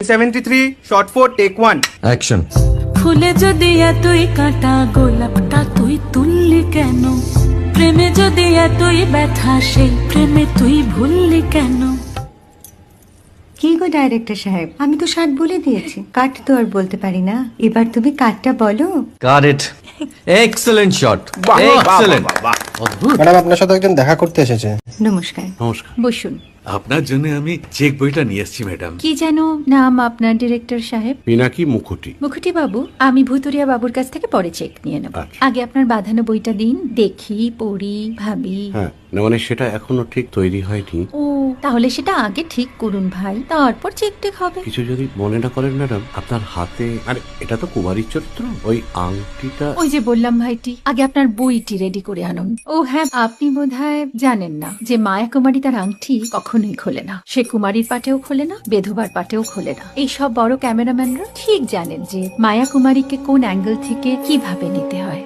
73 shot 4 take 1 action. ফুলে যদি এতই কাঁটা গোলাপটা তুই তুললি কেন? প্রেমে যদি এতই ব্যথা সেই প্রেমে তুই ভুললি কেন? কি গো ডাইরেক্টর সাহেব, আমি তো 60 বলে দিয়েছি, কাট তো আর বলতে পারি না। এবার তুমি কাটটা বলো। Got it. Excellent shot, excellent. Madam আপনার সাথে একজন দেখা করতে এসেছে। নমস্কার, নমস্কার। বসুন। আপনার জন্য আমি চেক বইটা নিয়ে এসেছি ম্যাডাম। কি যেন নাম আপনার ডিরেক্টর সাহেব? পিনাকি মুখোটি। মুখুটি বাবু, আমি ভুতুরিয়া বাবুর কাছ থেকে পরে চেক নিয়ে নেব। আচ্ছা। আগে আপনার বাঁধানো বইটা দিন, দেখি, পড়ি, ভাবি। হ্যাঁ, না মানে সেটা এখনো ঠিক তৈরি হয়নি। ও, তাহলে সেটা আগে ঠিক করুন ভাই, তারপর চেক টেক হবে। কিছু যদি মনে না করেন ম্যাডাম, আপনার হাতে, আরে এটা তো কুমারীর চরিত্র, ওই আংটিটা। ওই যে বললাম ভাইটি, আগে আপনার বইটি রেডি করে আনুন। ও হ্যাঁ, আপনি বোধহয় জানেন না যে মায়া কুমারী তার আংটি কখনোই খোলে না। সে কুমারীর পাটেও খোলে না, বেধবার পাটেও খোলে না। এই সব বড় ক্যামেরাম্যানরা ঠিক জানেন যে মায়া কুমারীকে কোন অ্যাঙ্গেল থেকে কিভাবে নিতে হয়।